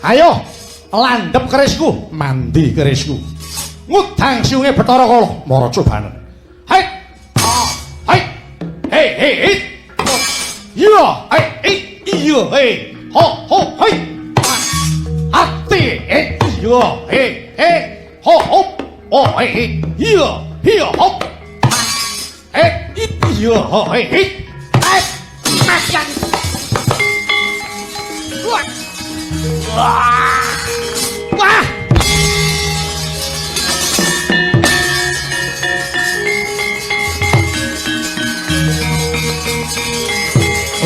Ayo, landhep kerisku, mandi kerisku. Ngudang siunge Bathara Kala, mara cobaan. Hai. Hai. Hei, hei, hei. Iya, iya, hei. Ho, ho, hei. Hati, iya, hei. Ho, ho. Oh, hei. Iya, iya, hop. Iya, ho, hei. Makan. Wah. Wah.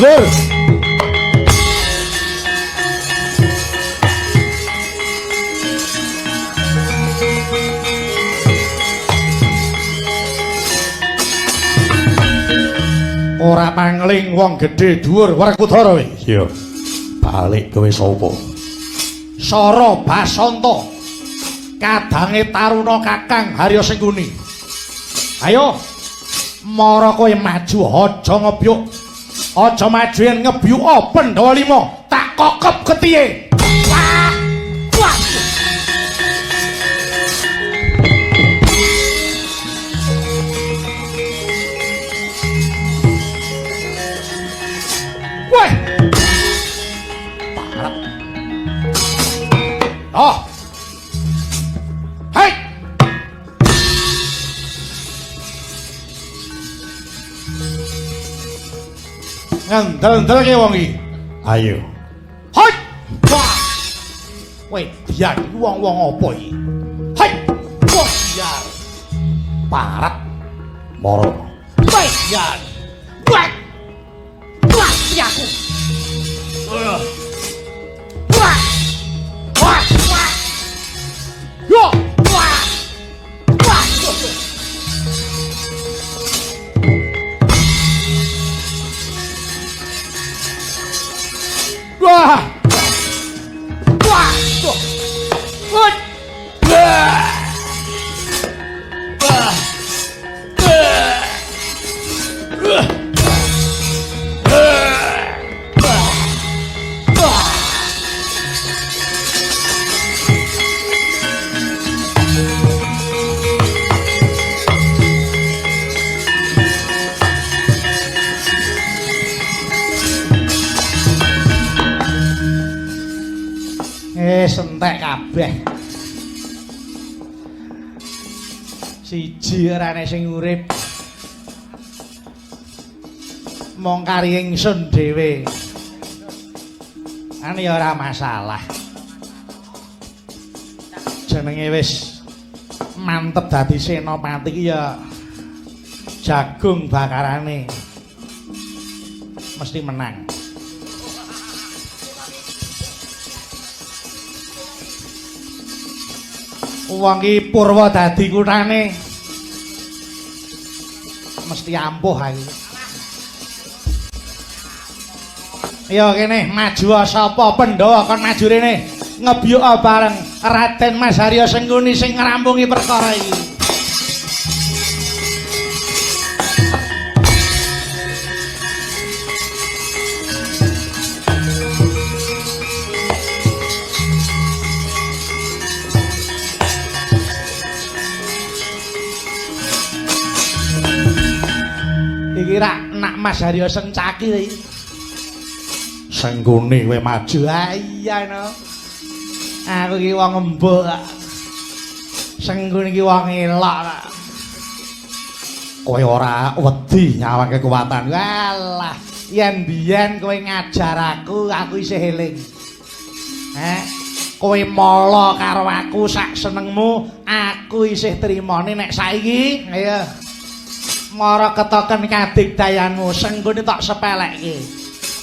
Lur. Ora mangling wong gedhe dhuwur Werkudara kowe. Iya. Balik kowe sapa? Sara Basanta. Kadange taruna Kakang Harya Sengkuni. Ayo. Mara kowe maju aja ngebyuk. Aja maju yen ngebyuk Pandhawa 5 tak kokep getihe. Wah. Wah. Weh. Parah. Oh. Hei. Ngandel-ndelke wong iki. Ayo. Hei. Wah. Weh, biar wong-wong apa iki? Hei. Wong biar. Parat. Moro. Weh, biar. Weh. Wah, aku. Wah. Wah. Wah. Yo. Wah. Wah. Wah. Wah. Wah. Sentek kabeh. Siji arane sing urip. Mong kari ingsun dhewe. Ane ora masalah. Jenenge wis mantep dadi senopati iki ya jagung bakarane mesti menang. Wong iki Purwa dadi kutane mesti ampuh aku. Ya kene maju sapa Pandhawa kon maju rene ngebyuk bareng Raden Mas Harya Sengkuni sing ngrampungi perkara iki. Iki rak nak Mas Harya Sencaki iki. Sengkuni kowe maju. Ah iya no. Aku iki wong embuk. Sengkuni iki wong elok. Kowe ora wedi nyawake kekuatan. Walah, yen biyen kowe ngajar aku isih eling. Kowe mala karo aku sak senengmu, aku isih trimane nek saiki. Ayo. Mara ketoken kadigdayanmu, Sengkuni tak sepelekke.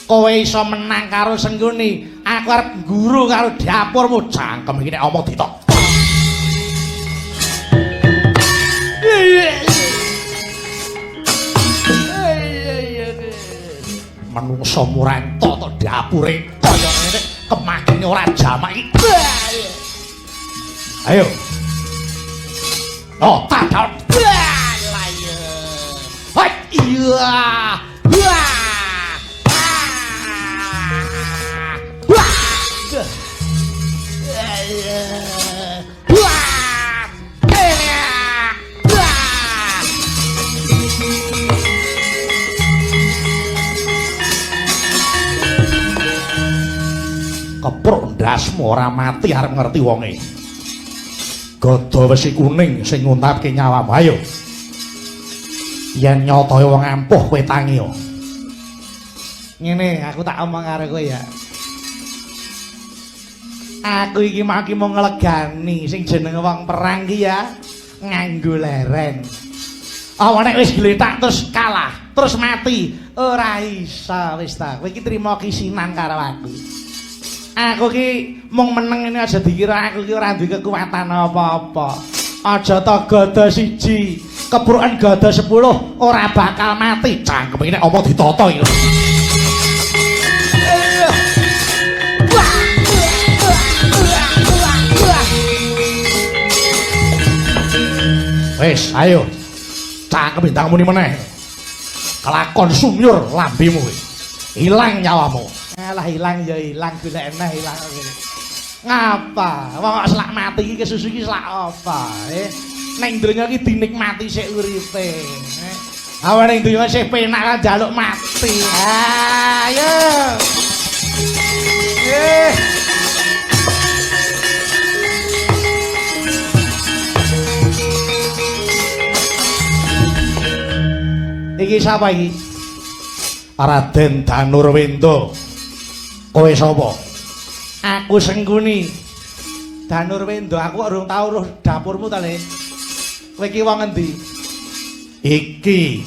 Kowe iso menang karo Sengkuni, aku arep guru karo dapurmu. Cangkem iki nek omong ditok. Manungsa murento to dapure kaya ngene kemakine ora jamak iki. Ayo. Oh, tak. Hai, iya. Kepruk ndasmu ora mati arep ngerti wonge. Gada wesi kuning sing nguntapke nyawamu. Ayo. Yen nyotoe wong ampuh kowe tangi yo. Ngene aku tak omong karo kowe ya. Aku iki mau nglegani sing jenenge wong perang ki ya nganggo leren. Apa nek wis gletak terus kalah, terus mati, ora iso wis ta. Kowe iki trima kisinan karo aku. Aku ki mung meneng ini aja dikira aku ki ora duwe kekuatan apa-apa. Aja ta gada siji, kebrukan gada 10 ora bakal mati. Cangkem iki nek apa ditata iki. Wes, ayo. Cangkem bintangmu ni meneh. Kelakon sumyur lambemu kuwi. Hilang nyawamu. Alah hilang ya hilang golek eneh hilang ngene. Ngapa? Wong kok selak mati iki kesusu iki selak apa? Ning donya iki dinikmati sik uripe. Awan ning donya sik penak kan njaluk mati. Ayo. Iki sapa iki? Raden Danurwenda. Kowe sapa? Aku Sengkuni. Danurwenda, aku urung tau roh dapurmu ta, Le. Kowe iki wong endi? Iki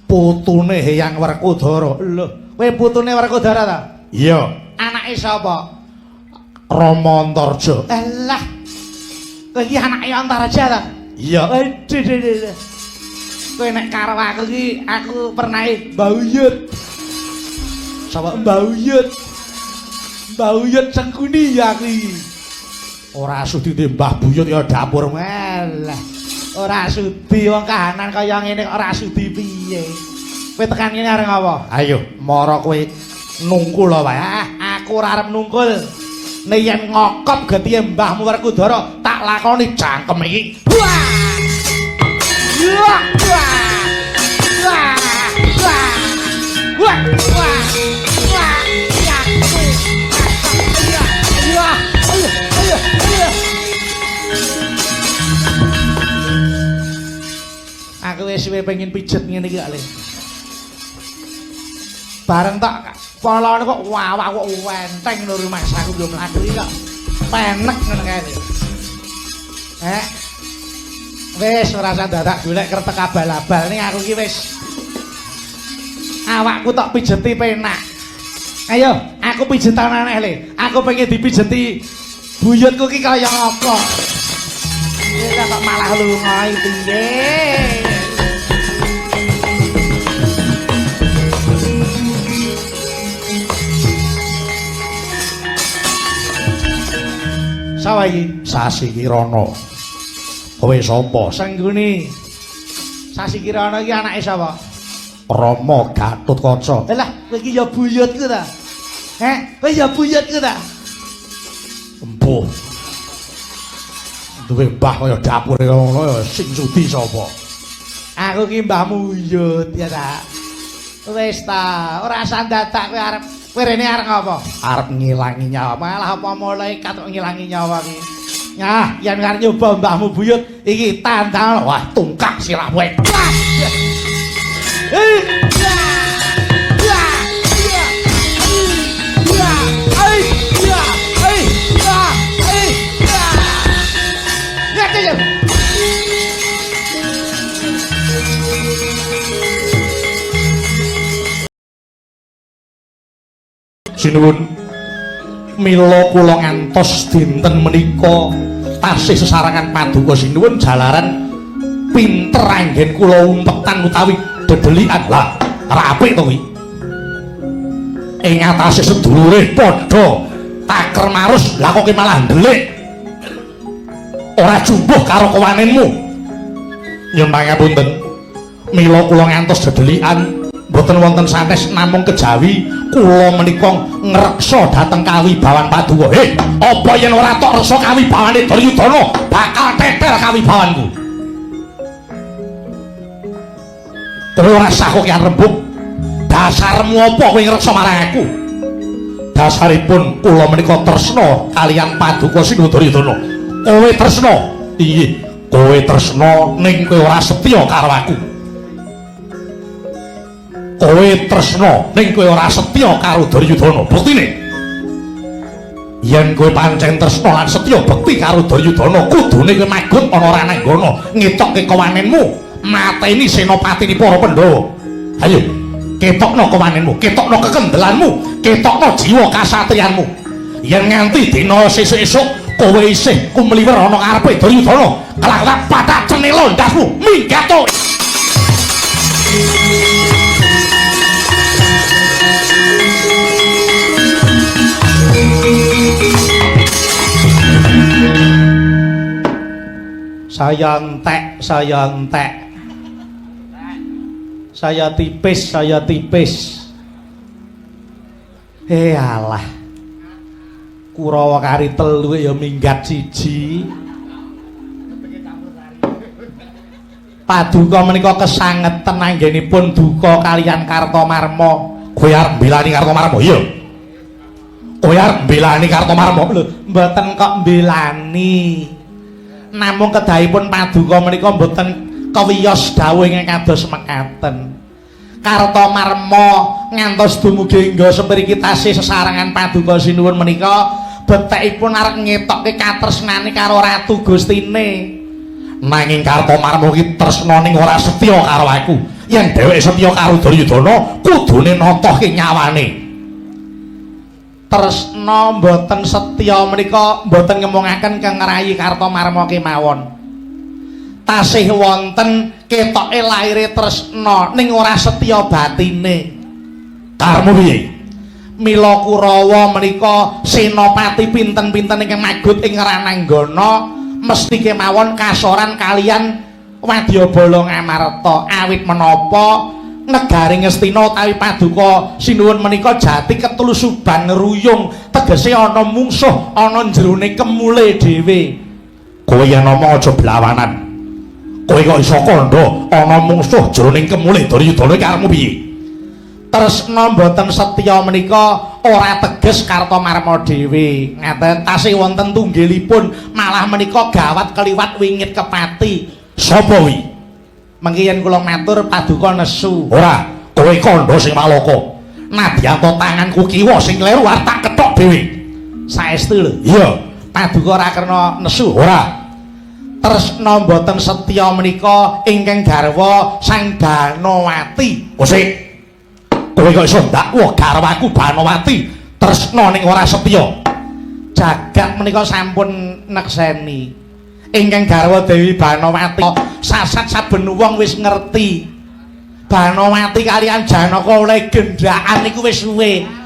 putune Hyang Werkudara. Lho, kowe putune Werkudara ta? Iya. Anake sapa? Rama Antarja. Alah. Kowe iki anake Antarja ta? Iya. Aduh. Kowe nek karo aku iki aku pernah mbauyut. Sapa mbauyut? Mbauyut Sengkuni ya aku iki. Ora sudi Mbah Buyut ya dapur malah. Ora sudi wong kahanan kaya ngene kok ora sudi piye. Kowe tekan kene arep apa? Ayo, mara kowe nungkul wae. Aku ora arep nungkul. Nek yen ngokop getihe Mbahmu Werkudara tak lakoni jangkem iki. Wah! Wah! Wah! Wah! Wah! Wah! Aku wis suwe pengen pijet ngene iki kok, Le. Bareng tak polone kok wawak kok wenteng lho rumah aku yo mlaku iki kok. Penek ngono kae. Wis ora usah dadak golek kretek abal-abal ning aku iki wis awakku tok pijeti penak. Ayo, aku pijetan aneh, Le. Aku pengen dipijeti buyutku ki kaya apa. Iki kok malah lunga iki piye. Sawa iki? Sasi Kirana. Kowe sapa? Sengkuni. Sasi Kirana iki anake sapa? Rama Gatotkaca. Lah, kowe iki ya buyutku ta? Kowe ya buyutku ta? Empuh. Duwe mbah kaya dapure ngono ya sing sudi sapa? Aku ki mbahmu Buyut ya ta. Wis ta, ora usah dadak kowe arep kowe rene arep apa? Arep ngilangi nyawa. Malah apa mulai katok ngilangi nyawa ki. Nah, yen arep nyoba mbahmu Buyut iki tandang wah tungkak sirahmu. Sinuwun mila kula ngantos dinten menika tasih sesarangan paduka sinuwun jalaran pinter anggen kula umpetan utawi dedelikan. Lah apik to kuwi ing atase sedulure padha taker marus. Lah kok malah ndelik ora jumbuh karo kewanenmu. Nyun pangapunten mila kula ngantos dedelikan Mboten wonten sanes namung kejawi kula menika ngreksa dhateng kawibawan Paduka. Apa yen ora tok reksa kawibawane Duryudana bakal tetel kawibawanku. Terus ora sah kok rembug. Dasarmu apa kowe ngreksa marang aku? Dasaripun kula menika tresna kaliyan Paduka Sindhu Duryudana. Kowe tresna? Iya, kowe tresna ning kowe ora setya karo aku. Kowe tresna ning kowe ora setya karo Duryudana. Buktine yen kowe pancen tresna lan setya bekti karo Duryudana, kudune kowe magut ana Rananggana ngetokke kewanenmu mateni senopatine para Pandhawa. Ayo, ketokno kewanenmu, ketokno kekendelanmu, ketokno jiwa kasatriyanmu. Yen nganti dina sesuk-esuk kowe isih kumliwer ana ngarepe Duryudana, kelak patak cenela ndasmu minggat to. Saya entek, saya tipis. Alah, Kurawa kari telu ya minggat siji. Paduka menika kesangeten anggenipun duka kaliyan Kartomarma. Kowe arep mbelani Kartomarma? Iya. Kowe arep mbelani Kartomarma? Lho, mboten kok mbelani. Namung kedahipun Paduka menika mboten kewiyos dawuh ing kados mekaten. Kartomarma ngantos dumugi engga semriki tasih sesarengan Paduka Sinuwun menika betekipun arep ngetokke katresnane karo Ratu Gustine. Nanging Kartomarma ki tresnane ora setya karo aku. Yen dheweke setya karo Duryudana, kudune natohke nyawane. Tresna mboten setya menika mboten ngemungaken kengrayi Kartomarma kemawon. Tasih wonten ketoke laire tresna ning ora setya batine. Karmu piye? Mila Kurawa menika senopati pinten-pinten ingkang magut ing Rananggana mesti kemawon kasoran kaliyan Wadyabala Ngamarta. Awit menapa negari Ngastina utawi Paduka Sinuwun menika jati ketulusuban ngeruyung, tegese ana mungsuh ana jerone kemule dhewe. Kowe yen ngomong aja blawanan. Kowe kok iso kandha ana mungsuh jroning kemule Duryudana karepmu piye? Tresna mboten setya menika ora teges Kartomarma dhewe. Ngaten tasih wonten tunggilipun malah menika gawat keliwat wingit kepati. Sapa kuwi? Mengki yen kula matur Paduka nesu. Ora, kowe kandha sing malaka. Nadyanto tanganku kiwa sing kleru arep tak kethok dhewe. Saestu lho. Iya, Paduka ora kena nesu. Ora. Tresna mboten setya menika ingkang garwa Sang Banowati. Sik. Kowe kok iso ndakwa garwaku Banowati tresna ning ora setya. Jagat menika sampun nekseni. Ingkang garwa Dewi Banowati sasat saben wong wis ngerti Banowati kaliyan Janaka oleh gendaan niku wis suwe.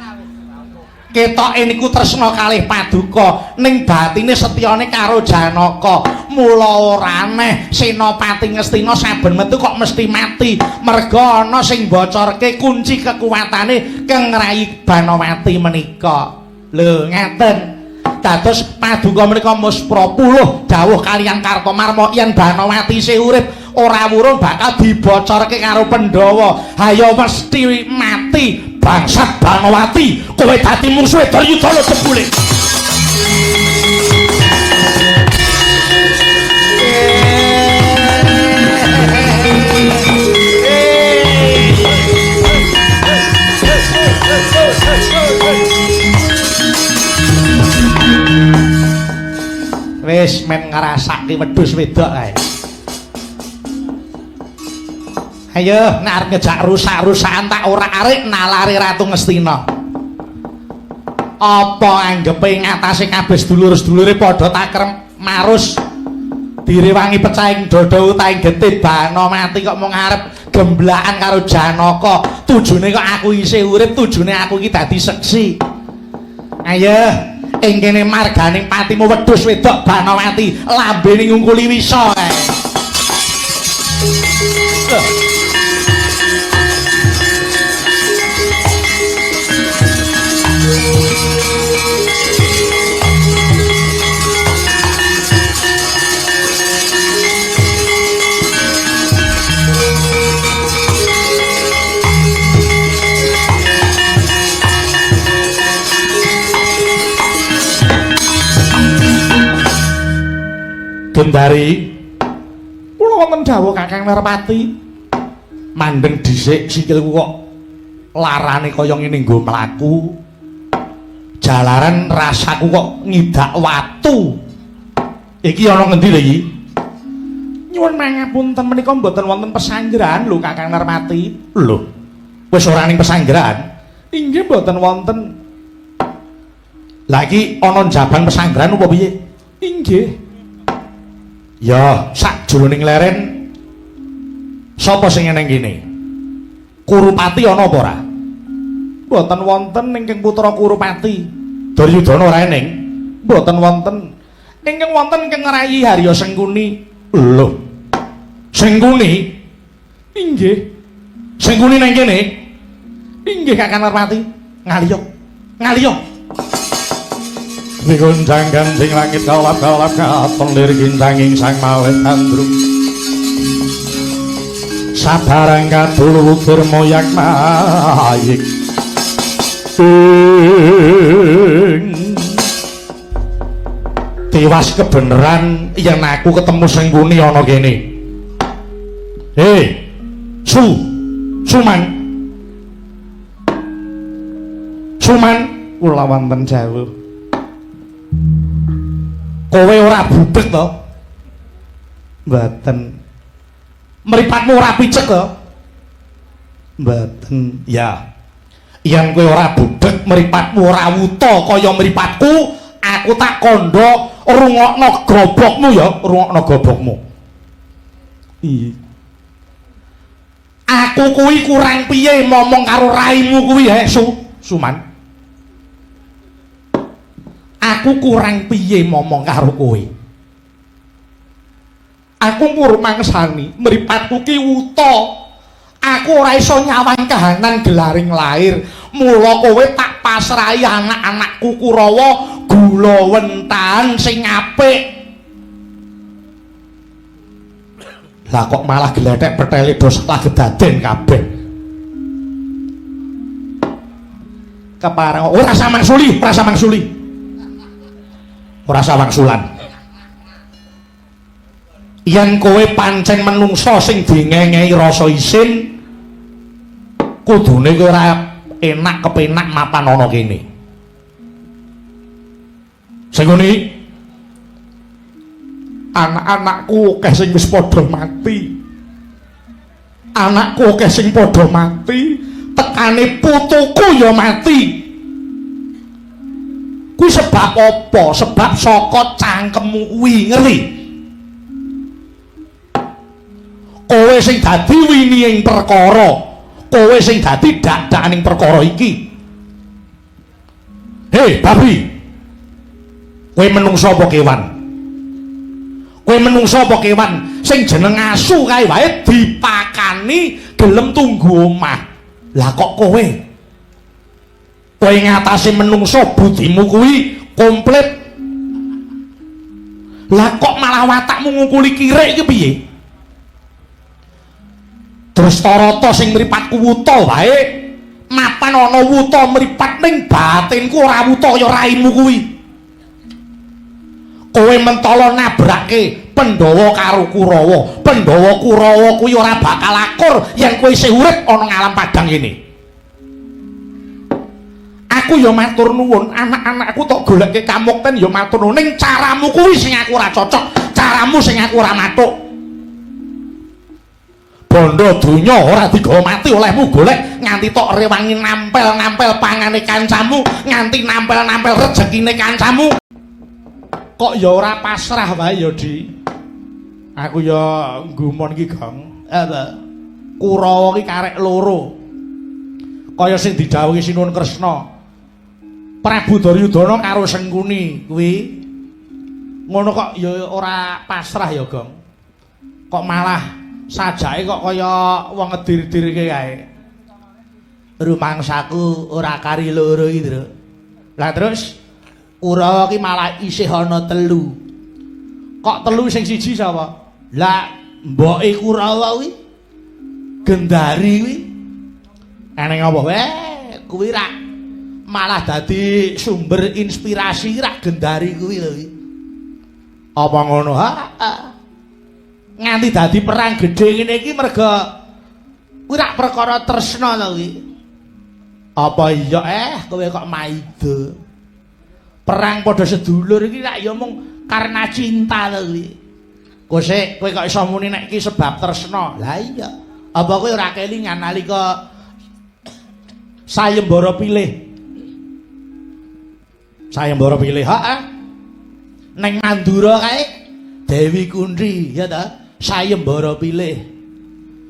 Ketoke niku tresna kalih Paduka ning batine setyane karo Janaka. Mula ora aneh Senopati Ngastina saben metu kok mesti mati merga ana sing bocorke kunci kekuatane kengrayi Banowati menika. Lho ngaten. Dados Paduka menika muspra puluh dawuh kaliyan Kartomarma yen Banowati isih urip ora wurung bakal dibocorke karo Pandhawa. Hayo mesti mati bangsat Banowati, kowe dadi musuhe Duryudana jebule. Wis men ngrasake wedhus wedok kae. Ayo nek arep ngejak rusak-rusakan tak ora arek nalari Ratu Ngastina. Apa anggepe ngatasé kabeh sedulur-sedulure padha takrem marus direwangi pecahing dada utaing getih Banowati kok mung arep gemblakan karo Janaka. Tujune kok aku isih urip, tujune aku iki dadi seksi. Ayo ing kene marganing patimu wedhus wedok Banowati lambene ngungkuli wisa kae. Gendari kula wonten dawuh Kakang Narpati mandeng dhisik sikilku kok larane kaya ngene nggo mlaku jalaran rasaku kok ngidak watu iki ana ngendi lho iki nyuwun pangapunten menika mboten wonten pesanggrahan lho Kakang Narpati lho wis ora ning pesanggrahan inggih mboten wonten lagi ana jabang pesanggrahan apa piye inggih ya, sak jroning leren sapa sing eneng kene? Kurupati ana apa ora? Mboten wonten ingkang putra Kurupati. Duryudana ora eneng. Mboten wonten. Ingkang wonten ingkang Rayi Harya Sengkuni. Lho. Sengkuni? Inggih. Sengkuni nang kene? Inggih Kakang Narpati. Ngaliyo. Ngaliyo. Migunjang gancing langit kalap-kalap katon lir gintanging sang mawet tandrum sabarang kadul wukir moyak mayik tiwas kebeneran yen aku ketemu Sengkuni ana kene Suman kula wonten jawuh kowe ora budhek to? Mboten. Mripatmu ora picek to? Mboten. Ya. Yen kowe ora budhek, mripatmu ora wuta kaya mripatku, aku tak kandha rungokno grobokmu ya, rungokno gobokmu. Iya. Aku kuwi kurang piye ngomong karo raimu kuwi Suman? Aku kurang piye ngomong karo kowe. Aku mur mangsani mripatku ki wuta. Aku ora iso nyawang kahanan gelaring lair. Mula kowe tak pasrahi anak-anakku Kurawa gula wentahan sing apik. Lah kok malah gledhek petele dos lagedaden kabeh. Kepareng ora samang suli, ora samang suli. Ora sawang sulan. Yen kowe pancen menungso sing dingengehi rasa isin, kudune kowe ora enak kepenak mapan ana kene. Sengkuni anak-anakku akeh sing wis padha mati. Anakku akeh sing padha mati, tekane putuku ya mati. Kuwi sebab apa? Sebab saka cangkemmu kuwi ngeri. Kowe sing dadi winiing perkara, kowe sing dadi dak-dakaning perkara iki. Hei, babi. Kowe menungso apa kewan? Kowe menungso apa kewan sing jeneng asu kae wae dipakani gelem tunggu omah. Lah kok kowe ngatasi menungso budimu kuwi komplit. Lah kok malah watakmu ngungkuli kirik iki piye? Terus tarata sing mripatku wuta wae mapan ana wuta mripat ning batinku ora wuta kaya raimu kuwi. Kowe mentala nabrake Pandhawa karo Kurawa. Pandhawa Kurawa kuwi ora bakal akur yen kowe isih urip ana ngalam padang kene. Aku ya matur nuwun, anak-anakku tok goleke kamukten ya matur nuwun ning caramu kuwi sing aku ora cocok, caramu sing aku ora matuk. Bondo donya ora digawa mati olehmu golek nganti tok rewangi nampel-nampel pangane kancamu, nganti nampel-nampel rejekine kancamu. Kok ya ora pasrah wae ya, Di. Aku ya nggumun iki, Gong. Kurawa iki karek loro. Kaya sing didhawuhi Sinuwun Kresna. Prabu Duryudana karo Sengkuni kuwi ngono kok ya ora pasrah ya, Gong. Kok malah sajake kok kaya wong ngedir-dirke kae. Rumangsaku ora kari loro iki, Tru. Lah terus Kurawa ki malah isih ana 3. Kok 3 sing siji sapa? Lah mboke Kurawa kuwi Gendari kuwi. Eneng apa wae kuwi rak malah dadi sumber inspirasi rak Gendari kuwi lho. Apa ngono? Nganti dadi perang gedhe ngene iki merga kuwi rak perkara tresna to kuwi. Apa iya kowe kok maido? Perang padha sedulur iki rak ya mung karena cinta to kuwi. Kosek kowe kok iso muni nek iki sebab tresna. Lah iya. Apa kowe ora kelingan nalika sayembara pilih? Sayembara pilih, heeh. Ning Mandura kae Dewi Kunthi ya ta, sayembara pilih.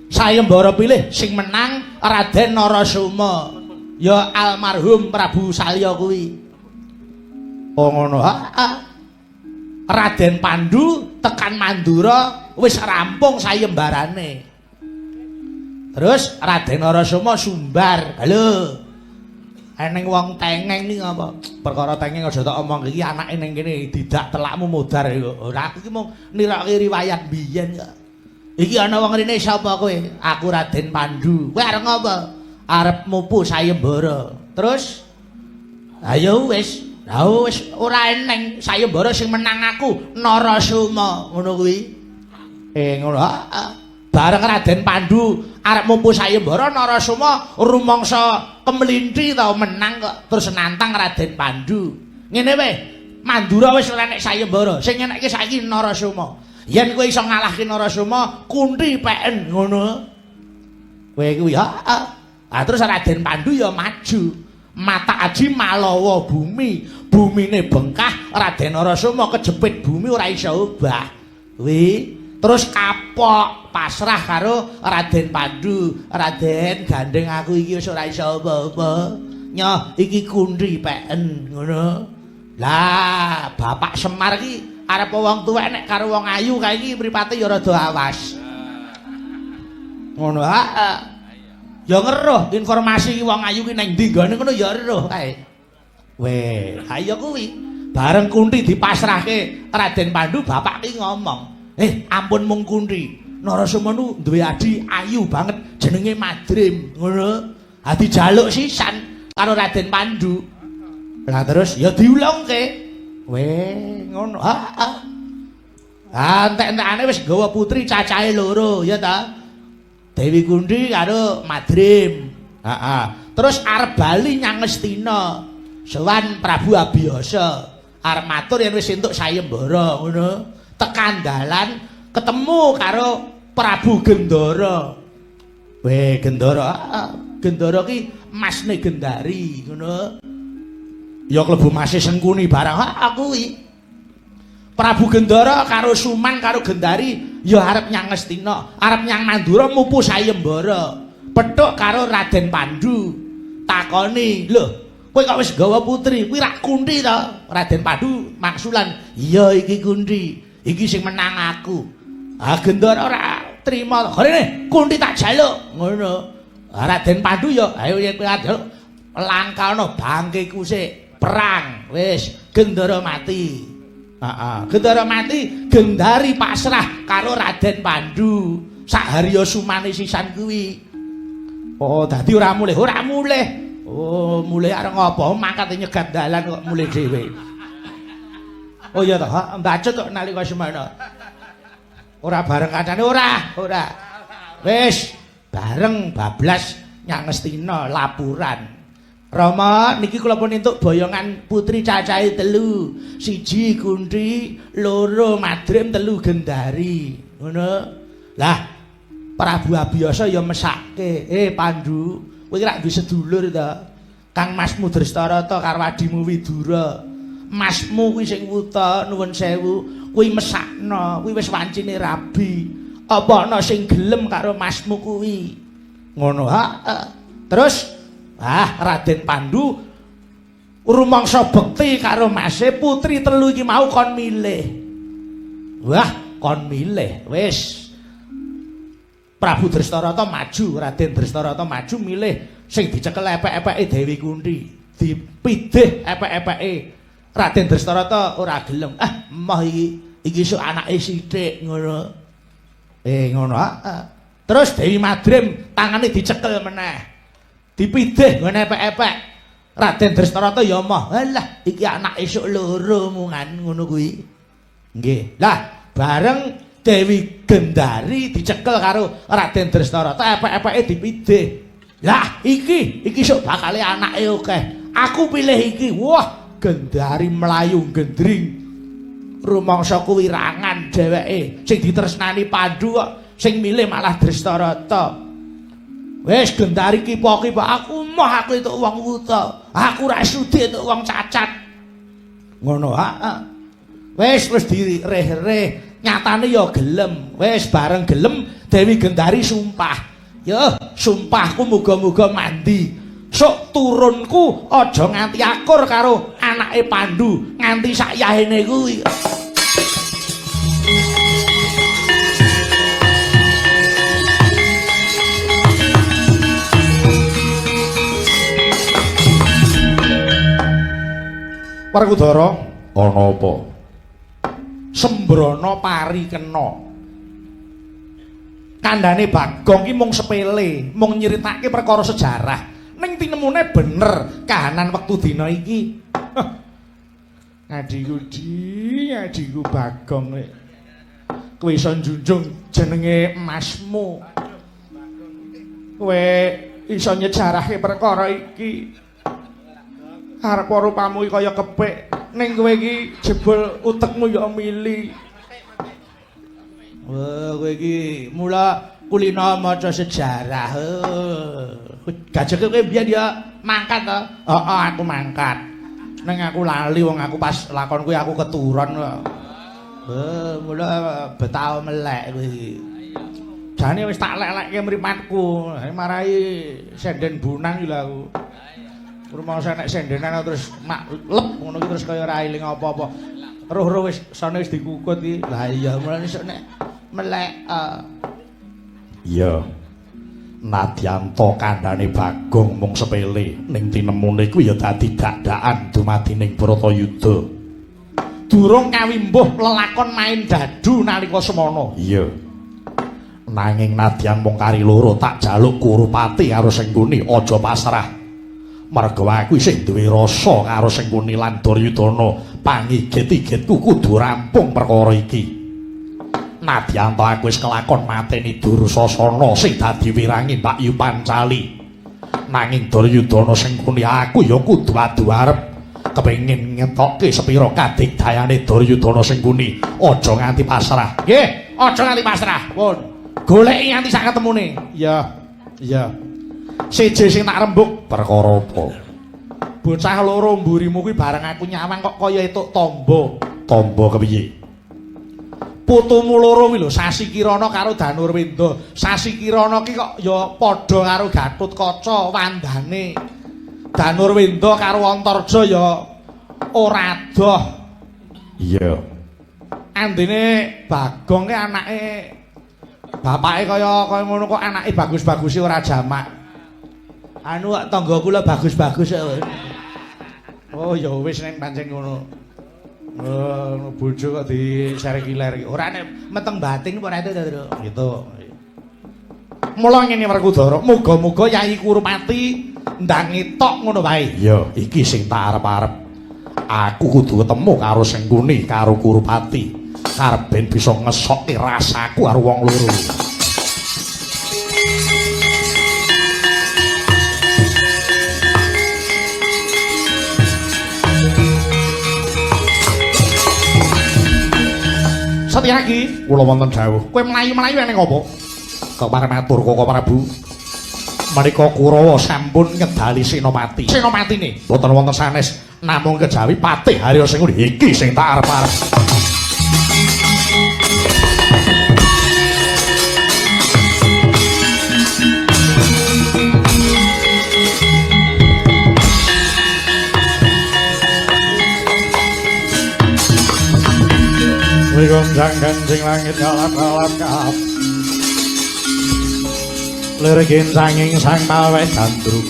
Sayembara pilih sing menang Raden Narasoma. Ya almarhum Prabu Salya kuwi. Oh ngono, heeh. Raden Pandhu tekan Mandura wis rampung sayembarane. Terus Raden Narasoma sumbar. Halo. Eneng wong tengeng iki apa? Perkara tengeng aja tak omong iki anake ning kene didak telakmu mudar kok. Ora aku iki mung nirake riwayat biyen kok. Iki ana wong rene sapa kowe? Aku Raden Pandhu. Kowe arep ngopo? Arep mupu sayembara. Terus ayo wis. Lah wis ora eneng sayembara sing menang aku Narasoma ngono kuwi. Ngono. Bareng Raden Pandhu arep mupu sayembara Narasoma rumangsa kemlinthi tau menang kok terus nantang Raden Pandhu. Ngene wae, Mandura wis ora enek sayembara, sing enekke saiki Narasoma. Yen kowe iso ngalahke Narasoma, Kunthi peken ngono. Kowe kuwi heeh. Terus Raden Pandhu ya maju. Mata aji malawa bumi, bumine bengkah, Raden Narasoma kejepit bumi ora iso obah. Kuwi terus kapok pasrah karo Raden Pandhu. Raden gandeng aku iki wis ora iso apa-apa. Nyoh iki Kunthi peken ngono. Lah Bapak Semar iki arep wong tuwek nek karo wong ayu kae iki mripate ya rada awas. Ngono heeh. Ya ngeruh informasi iki wong ayu ki nang ndi nggone ngono ya eruh kae. Weh, ayo kuwi. Bareng Kunthi dipasrahke Raden Pandhu, bapak ki ngomong, ampun mung Kunthi. Narasoma nu duwe adi ayu banget jenenge Madrim ngono. Adi jaluk sisan karo Raden Pandhu. Lah terus ya diulangke. Weh, ngono. Heeh. Entek-entekane wis gawa putri cacahe 2 ya ta. Dewi Kunthi karo Madrim. Terus arep bali nyang Ngastina. Sowan Prabu Abiyasa. Arep matur yen wis entuk sayembara ngono. Tekan dalan ketemu karo Prabu Gendara. Weh, Gendara. Gendara ki masne Gendari ngono. Ya klebu mase Sengkuni barang. Aku kuwi. Prabu Gendara karo Suman karo Gendari ya arep nyang Ngastina, arep nyang Mandura mupu sayembara. Petuk karo Raden Pandhu. Takoni, "Lho, kowe kok wis gawa putri? Kuwi rak Kunthi to?" Raden Pandhu maksulan, "Iya iki Kunthi. Iki sing menang aku." Gendara ora trima. "Rene, Kunthi tak jaluk." Ngono. Raden Pandhu ya, "Ayo yen kowe jaluk langkalno bangkeku sik, perang." Wis, Gendara mati. Gendara mati, Gendari pasrah karo Raden Pandhu. Sak harya sumane sisan kuwi. Oh, dadi ora mulih. Oh, mulih arep ngopo? Mangkat nyegat dalan kok mulih dhewe. Oh iya ta, mbacut kok nalika semana. Ora bareng kancane ora. Wis, bareng bablas nyang Ngastina lapuran. Rama niki kula pun entuk boyongan putri cacahe 3. 1 Kunthi, 2 Madrim, 3 Gendari. Ngono. Lah Prabu Abiyasa ya mesake, Pandhu, kowe rak duwe sedulur ta. Kang Masmu Drestarata karo adimu Widura. Masmu kuwi sing wuta nuwun sewu, kuwi mesakno, kuwi wis wancine rabi. Apa ana sing gelem karo Masmu kuwi? Ngono Terus Raden Pandhu rumangsa bekti karo Mase putri 3 iki mau kon milih. Wah, kon milih. Wis. Prabu Drestarata maju, Raden Drestarata maju milih sing dicekel epek-epeke Dewi Kunthi, dipidih epek-epeke Raden Drestarata ora gelem. Ah, emoh iki sok anake sithik ngono. Ngono. Terus Dewi Madrim tangane dicekel meneh. Dipidih ngene epek-epek. Raden Drestarata ya emoh. Alah, iki anak esuk loro mungan ngono kuwi. Nggih. Lah, bareng Dewi Gendari dicekel karo Raden Drestarata epek-epeke dipidih. Lah, iki sok bakale anake akeh. Aku pilih iki. Wah, Gendari mlayu gendring. Rumangsa kuwirangan dheweke sing ditresnani Pandhu kok sing milih malah Drestarata. Wis Gendari kipo-kipo aku moh aku itu wong wuta. Aku ra sudi itu wong cacat. Ngono wis direh-reh nyatane ya gelem. Wis bareng gelem Dewi Gendari sumpah. Ya sumpahku muga-muga mandi. Sok turunku aja nganti akur karo anake Pandhu nganti sak yahene kuwi. Werkudara, ana apa? Sembrana pari kena. Kandhane Bagong ki mung sepele, mung nyeritake perkara sejarah. Ning tinemune bener kahanan wektu dina iki. Adiku Bagong nek kowe iso njunjung jenenge emasmu. Kowe iso nyejarahke perkara iki. Arep rupamu kaya kepik ning kowe iki jebul utekmu ya mili. Wah, kowe iki mula kulino maca sejarah. Gajah kowe biyen ya mangkat to? Heeh, aku mangkat. Ning aku lali wong aku pas lakon kuwi aku keturun kok. Mula betah melek kowe iki. Jane wis tak lek-lekke mripatku, marai senden bunang lho aku. Rumangsa nek sendenan terus mak lep ngono ki terus kaya ora eling apa-apa. Roh-roh wis sane wis dikukut iki. Lah iya mulane sok nek melek iya. Nadyanto kandhane Bagong mung sepele ning tinemune kuwi ya dadi dak-dakan dumadi ning Bratayuda. Durung kawimbuh lelakon main dadu nalika semana. Iya. Nanging nadyan mung kari loro tak jaluk Kurupati karo Sengkuni aja pasrah. Merga aku isih duwe rasa karo Sengkuni lan Duryudana, pangigit-igitku kudu rampung perkara iki. Nadyanto aku wis kelakon mateni Dursasana sing dadi wirangi Mbakyu Pancali. Nanging Duryudana Sengkuni aku ya kudu adu arep kepengin ngetokke sepira kadigdayane Duryudana Sengkuni. Aja nganti pasrah. Nggih, aja nganti pasrah. Pun goleki nganti sak ketemune. Iya. Siji sing tak rembug perkara apa? Bocah loro mburimu kuwi bareng aku nyawang kok kaya etuk tombo. Tombo kepiye? Putumu loro kuwi lho, Sasi Kirana karo Danurwenda. Sasi Kirana ki kok ya padha karo Gatutkaca wandane. Danurwenda karo Antarja ya ora adoh. Iya. Andene Bagong ki anake bapake kaya ngono kok anake bagus-bagus ora jamak. Anu kok tangga kula bagus-bagus kok. Oh ya wis nek pancen ngono. Bojo kok diserek-iler iki. Ora nek meteng batin apa ora itu to, gitu. Mula ngene Werkudara, muga-muga Yayi Kurupati ndangi tok ngono wae. Iya, iki sing tak arep-arep. Aku kudu ketemu karo Sengkuni karo Kurupati. Karep ben bisa ngesokke rasaku karo wong loro. Satyaki, kula wonten dawuh. Kowe mlayu-mlayu ning apa? Kok pareng matur Koko Prabu. Menika Kurawa sampun ngedali Senopati. Senopatine boten wonten sanes namung kejawi Patih Harya Sengkuni. Iki sing tak arep-arep. Wigonjang ganjing langit kalap-kalap kap lirikin sanging sang maweh gandrung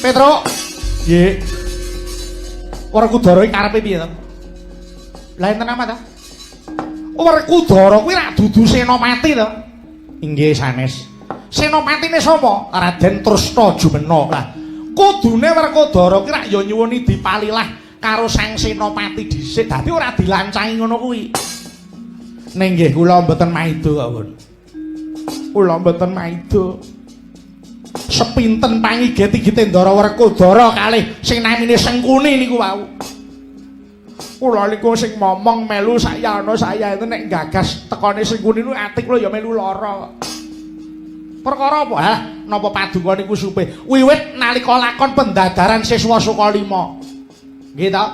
Petro ye Werkudara iki karepe piye to? Lah enten apa to? Werkudara kuwi rak dudu Senopati to? Inggih sanes. Senopatine sapa? Raden Trusna Jumena. Lah kudune Werkudara kuwi rak ya nyuwuni dipalilah karo Sang Senopati dhisik. Dadi ora dilancangi ngono kuwi. Ning nggih kula mboten maido kawon. Kula mboten maido. Sepinten pangigeti-geti Ndara Werkudara kalih sing namine Sengkuni niku wau. Kula niku sing momong melu sayana saya itu nek gagas tekane Sengkuni niku ati kula ya melu lara. Perkara apa? Hah, napa paduka niku supe wiwit nalika lakon pendadaran siswa Sukalima. Nggih to?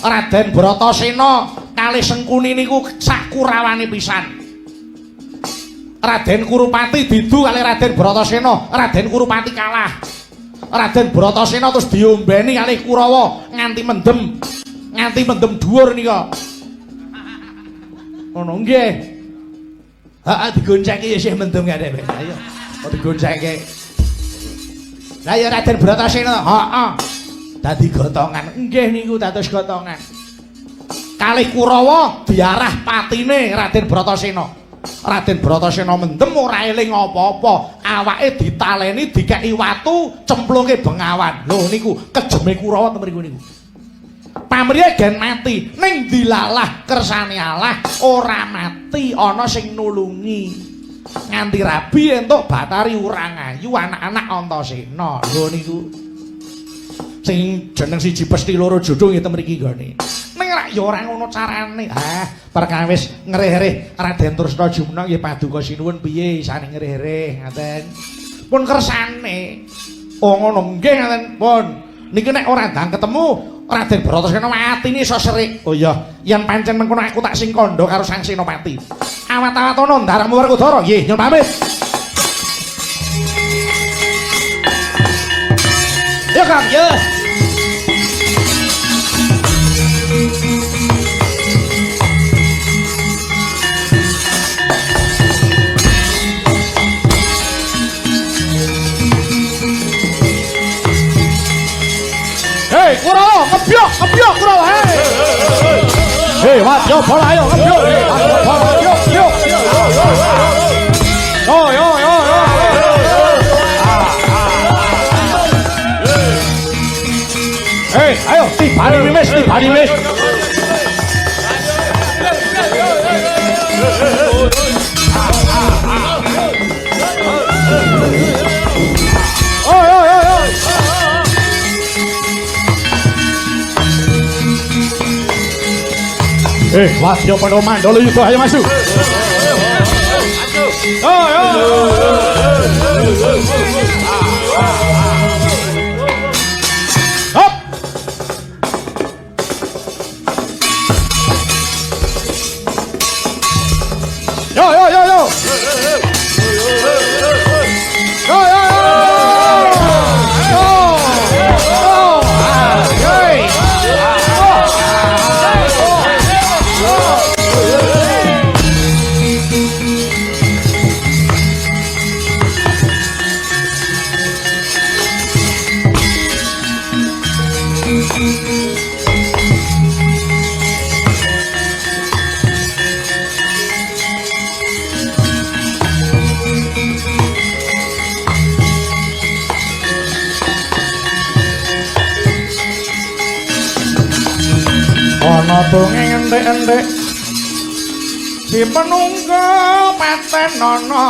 Raden Bratasena kalih Sengkuni niku sak kurawane pisan. Raden Kurupati didu kalih Raden Bratasena, Raden Kurupati kalah. Raden Bratasena terus diombeni kalih Kurawa nganti mendem. Nganti mendem dhuwur nika. Ngono nggih. Heeh digoncengke ya isih mendem karep. Ayo. Kok digoncengke. Lah ya Raden Bratasena, heeh. Dadi gotongan. Nggih niku dados gotongan. Kalih Kurawa diarah patine Raden Bratasena. Raden Bratasena mendem ora eling apa-apa. Awake ditaleni dikeki watu cemplunge bengawan. Lho niku kejeme Kurawa ten mriku niku. Pamrih gen mati ning dilalah kersane Allah ora mati ana sing nulungi nganti rabi entuk Batari Urangayu anak-anak Antasena lho niku sing jeneng siji pesti loro jodoh ngeten mriki gone ning rak ya ora ngono carane perkawis ngreh-reh Raden Trusna Jumena nggih paduka sinuwun piye isane ngreh-reh ngaten pun kersane ngono nggih ngaten pun niki nek ora ndang ketemu Raden Bratasena matine iso serik. Oh iya, yen pancen mengkono aku tak sing kandha karo Sang Senopati. Awat-awatono ndaremu Werkudara. Nggih, nyuwun pamit. Ya, Kang, ya. Hei, Kurawa, ngebyok Kurawa, hei. Hei, wadya bola ayo ngebyok. Bola yuk. Yo. Hei, ayo tibani wis. Wadya pada mandala yuda ayo masuk. Hop. Yo. Ana dongeng entek-entek si penunggal paten ana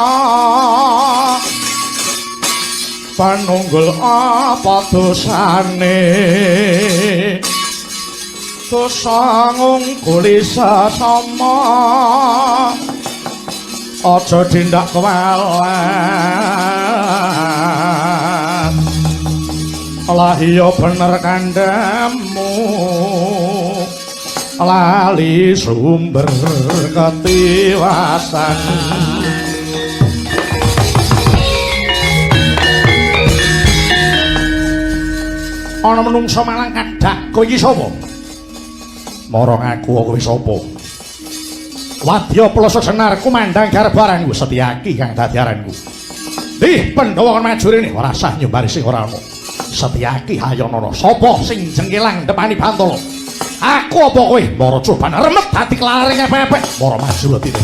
panunggul apa dosane dosa ngungkuli sesama aja tindak kewalan lah iya bener kandhamu lali sumber ketiwasan ana menungsa malang kadhak kowe iki sapa marang aku kowe sapa wadya pelosok senar kumandang garbaranku Setyaki kang dadi aranku Pandhawa kon maju rene ora sah nyumbari sing ora ana Setyaki Hayanana sapa sing jengkelang depani Bantala? Aku apa kowe? Mara coban remet dadi kelaring epek-epek. Mara maju atine.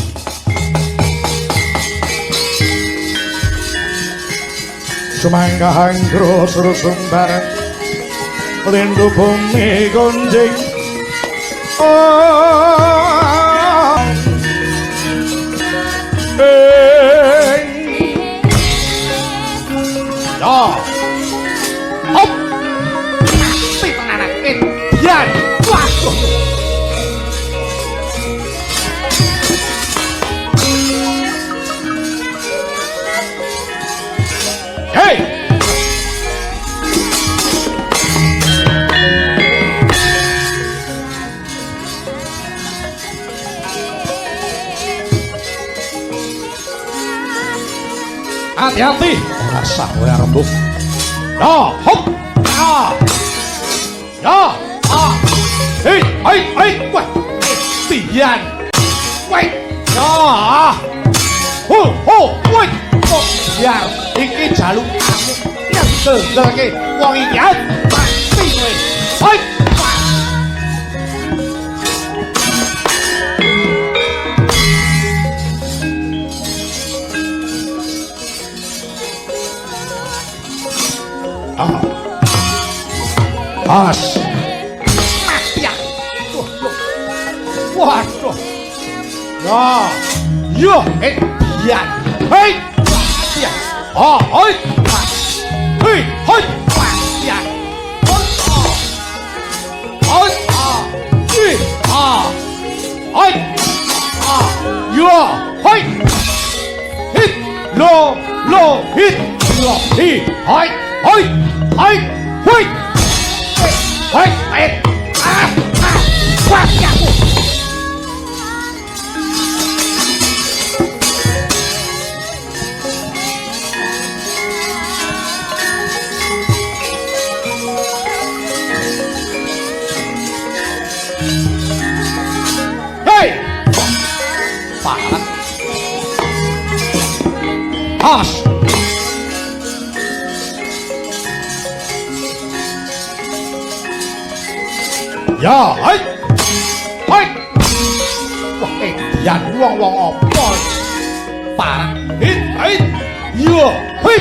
Sumangga anggro surusum bareng Lindu bumi gonjing Ya hop mati penanakin biar waduh hei hati-hati ora sah kowe rembug ya hop ya hei wah pian wah ya woi biar iki jaluk kamu yang delake wong iki mati kowe hei As mati aku waduh ya yo biar hei ya hei hei ya yo hei hit lo hit lo hit hei hei mati aku hei parah as ya hei wah edian wong apa parah hei yo hei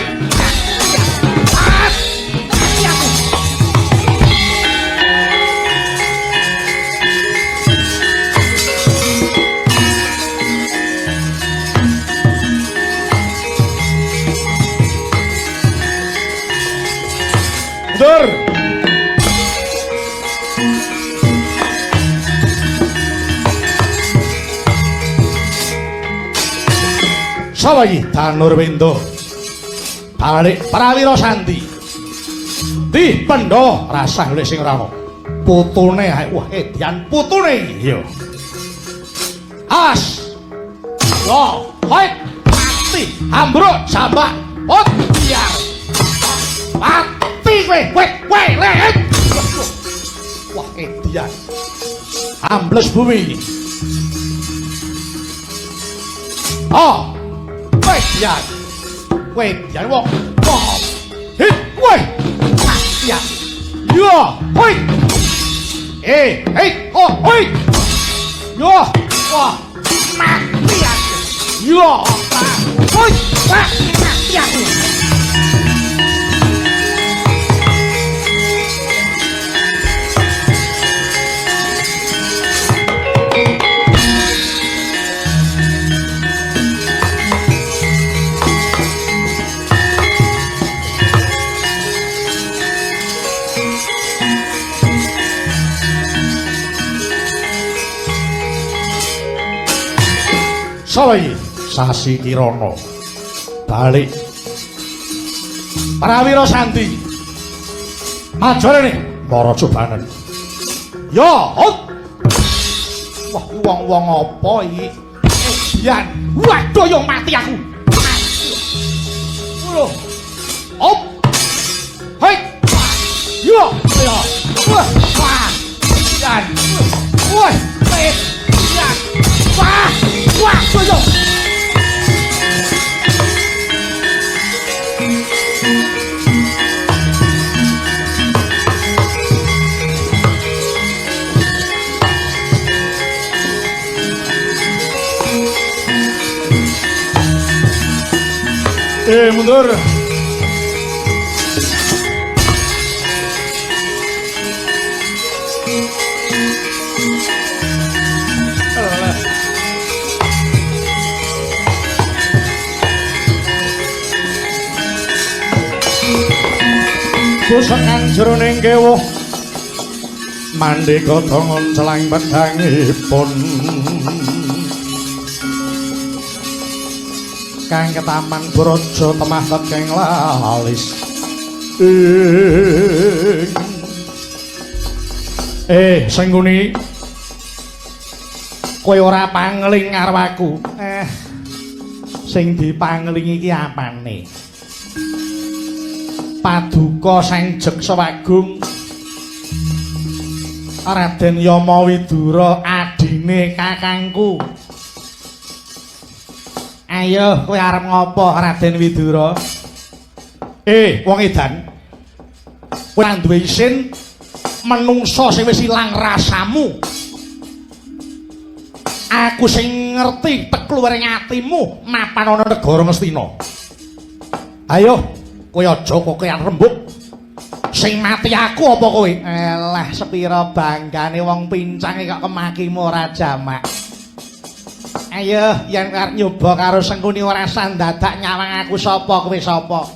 bener Sawayi Danur Wendo balik Prawira Sandi di Pendho rasah oleh sing rama putune wah edian putune yo as yo hoi mati ambruk jambak pot biar mati kowe lehet wah edian ambles bumi Wedian wong hit woi ya yo hoi hei hoi yo wah mati aku yo hoi mati aku Sawayi Sasi Kirana balik Prawira Sandi majane para cobanen ya hop wah wong-wong apa iki edian waduh yo mati aku lho hop hei yo ya wah edian woi edian wah yo Mundur. Kusengan jroning kewuh mandika dongon celang pedhangipun kang ketaman brojo temah tekeng lalis Sengguni kowe ora pangling karo aku sing dipangling iki apane Paduka Sang Jaksawagung Raden Yama Widura adine kakangku. Ayo kowe arep ngopo Raden Widura? Wong edan. Kowe duwe isin menungso sing wis ilang rasamu. Aku sing ngerti tekluwering atimu mapan ana negara Ngastina. Ayo kowe aja kokean rembug sing mati aku apa kowe elah sepira banggane wong pincang kok kemakimu ora jamak ayo yen arep nyoba karo Sengkuni ora sandadak nyawang aku sapa kowe sapa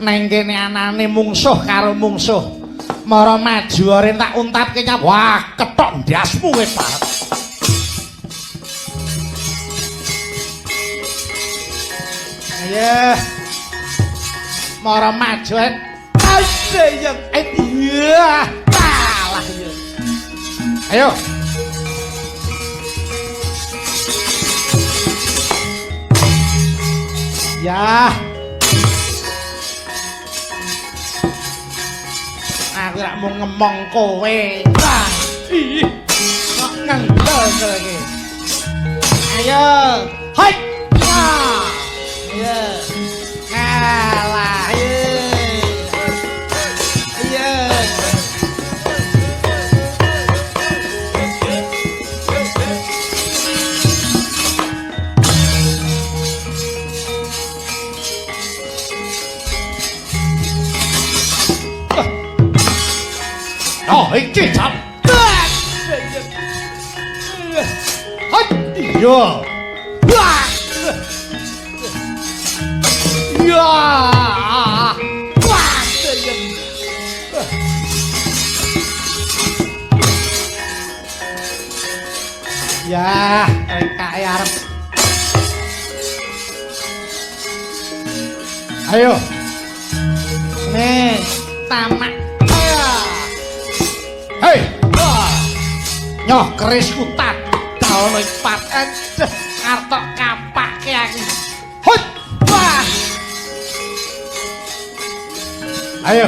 neng kene anane mungsuh karo mungsuh mara maju ora tak untapke nyap wah ketok ndasmu kowe Pak ayo mara maju ayo iya kalah ayo ya aku rak mau ngemong kowe ih kok ngendel lagi ayo hai ayo kalah iki cap. Hai, yo. Wah. Ya. Wah. Ya, kae arep. Ayo. Nih, tamak. Hei, nyoh keris kutat, daun ipat, kartok kapak keang. Hut, wah. Ayo.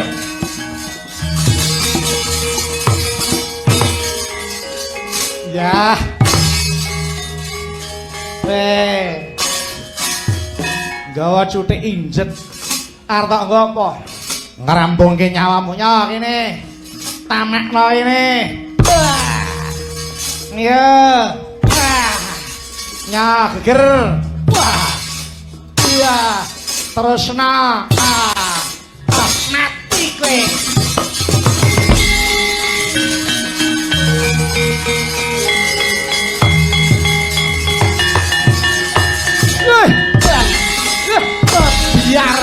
Ya. Gawa cutik injet. Artok ngopo? Ngerampungke nyawamu nyoh kene. Tamakno ini. Iya. Nya geger. Wah. Iya. Terusna. Mati kowe. Biar.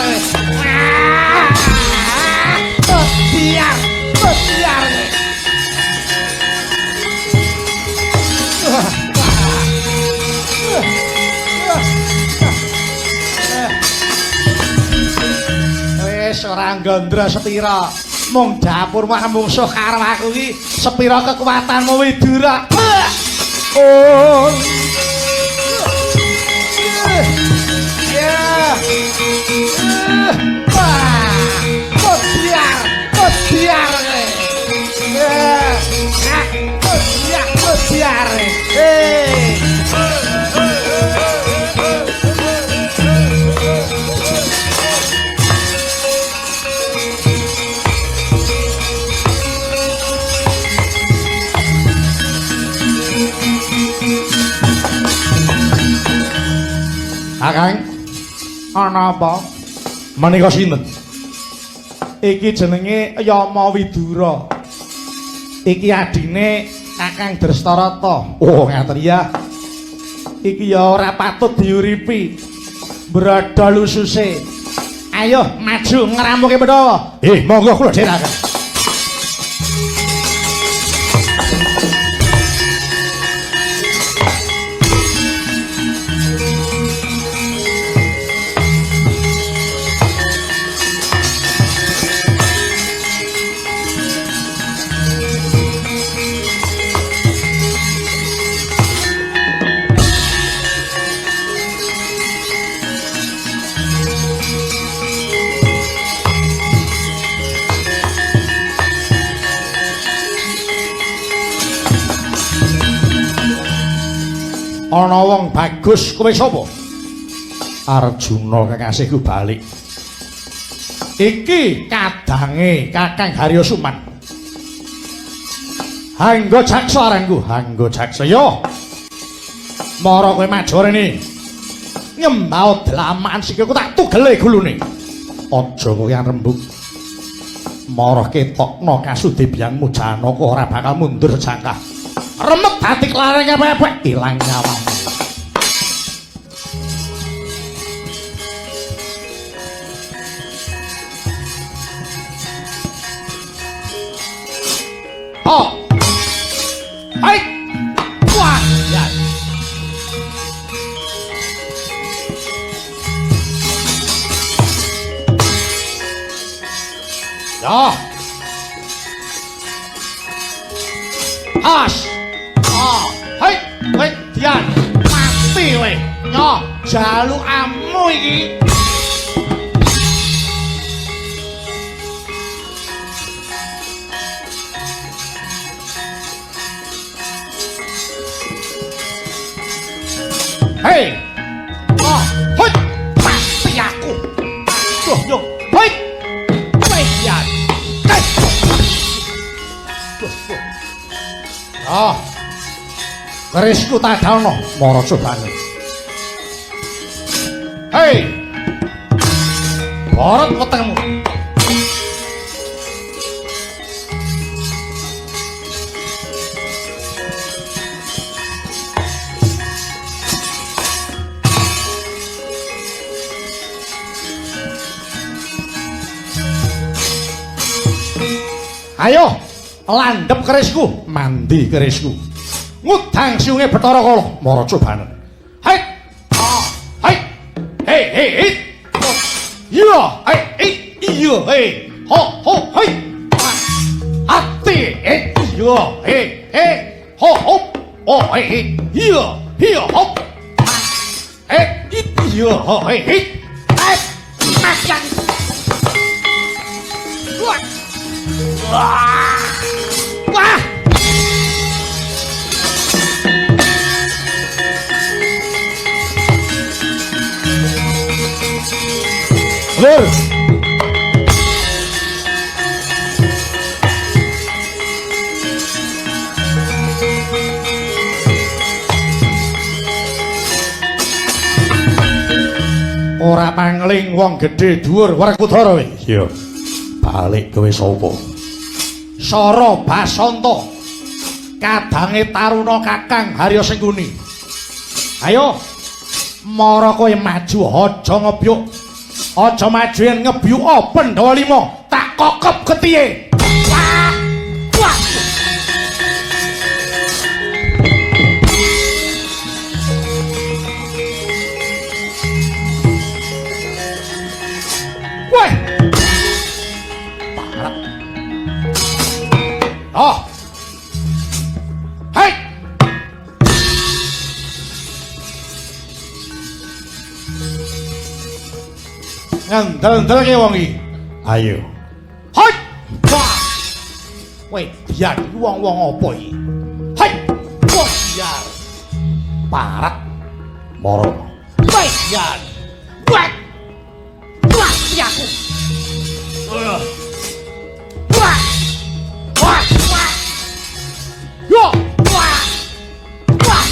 Biar. Biar. Wis ora gondra sepira. Mung dapur mah mungsuh karo aku iki sepira kekuatanmu Widura. Oh. Ya. Biar. Biar. Akang, ana apa? Menika sinten? Iki jenenge Yama Widura. Iki adine Kakang Drestarata. Oh, ngaten ya. Iki ya ora patut diuripi. Bradal ususe. Ayo maju ngramuke Pandhawa. Monggo kula dherekaken. Ana wong bagus kowe sapa? Arjuna kekasihku balik. Iki kadange Kakang Harya Suman. Hangga jaksa aranku, hangga jaksa yo. Mara kowe maju rene. Nyembau dlamaan sikilku tak tugele gulune. Aja kowe rembug. Mara ketokno kasudebyangmu Janaka ora bakal mundur sejangkah. Remet hati klareng apa-apa ilang nyawamu. Oh. Hai. Wah, ya. Ya. As. Hei, kowe dian mati kowe. Nyo, jalukamu iki. Hei. Oh, hei, mati aku. Yo, hei. Kowe dian. Oh. Kerisku tak daono mara cobane. Hei. Barat wetengmu. Ayo, landhep kerisku, mandi kerisku. Ngudang siunge Bathara Kala mara cobane. Hei. Ah, hei. Hei, hei, hei. Iya, hei, iya, hei. Ho, ho, hei. Ati, iya, hei, hei. Ho, ho. Oh, hei, hei. Iya, iya, ho. Hei, iya, ho, hei, hei. Hei, makan. Wah. Wah. Wah. Lur. Ora pangling wong gedhe dhuwur Werkudara kowe. Iya. Balik kowe sapa? Sara Basanta. Kadange taruna Kakang Harya Sengkuni. Ayo. Mara kowe maju aja ngebyuk. Aja majuin ngebyuk Pandhawa 5 tak kokop getihe. Wah. Wah. Weh. Parah. Oh. Hei. Ngandel-ndelke wong iki. Ayo. Hei. Wah. Weh, biar wong-wong apa iki? Hei. Wah, biar. Parat. Moro. Weh, biar. Weh. Wah, aku. Wah. Wah. Wah. Yo. Wah. Wah.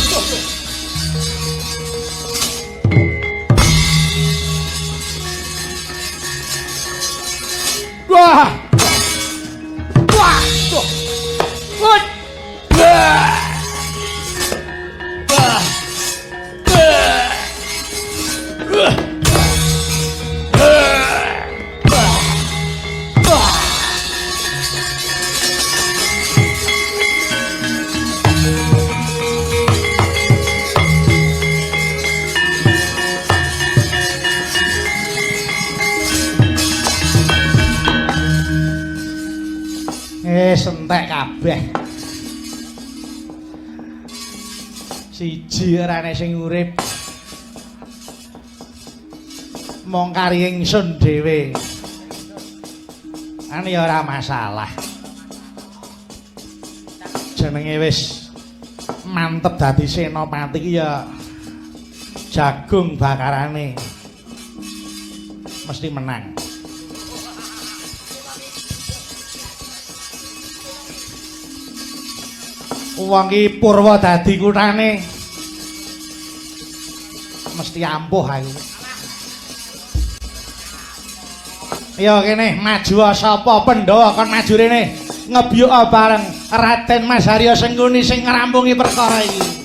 Siji ora ana sing urip. Mong kari ingsun dhewe. Ani ora masalah. Jenenge wis mantep dadi senopati ki ya jagung bakarane mesti menang. Wong iki Purwa dadi kutane mesti ampuh aku. Ya kene maju sapa Pandhawa kon maju rene ngebyuk bareng Raden Mas Harya Sengkuni sing ngrampungi perkara iki.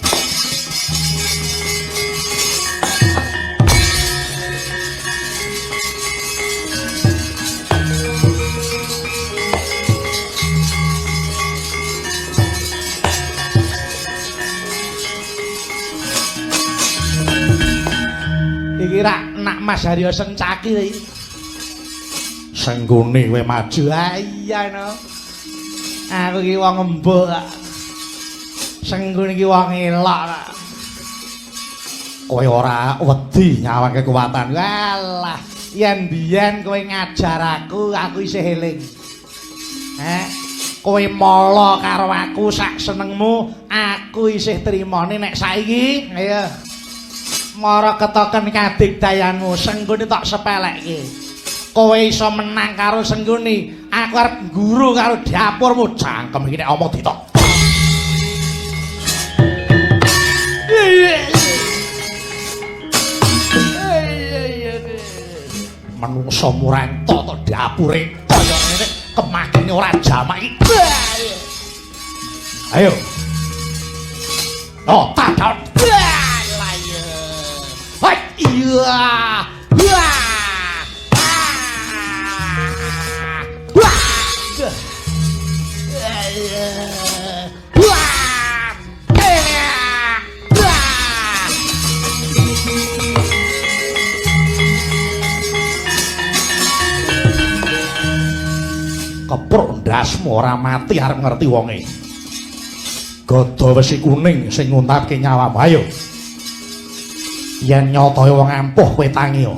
Iki rak nak Mas Harya Sencaki iki. Sengkuni kowe maju. Ah iya no. Aku iki wong embuk. Sengkuni iki wong elok. Kowe ora wedi nyawang kekuatan. Walah, yen biyen kowe ngajar aku isih eling. Kowe mala karo aku sak senengmu, aku isih trimane nek saiki. Ayo. Mara ketoken kadigdayanmu, Sengkuni tak sepelekke. Kowe iso menang karo Sengkuni, aku arep guru karo dapurmu. Cangkem iki nek omong ditok. Manungsa murento to dapure kaya ngene kemakene ora jamak iki. Ayo. Oh, tak. Iya. Kepruk ndasmu ora mati arep ngerti wonge. Gada wesi kuning sing nguntapke nyawamu. Ayo. Yen nyotoe wong ampuh kowe tangi yo.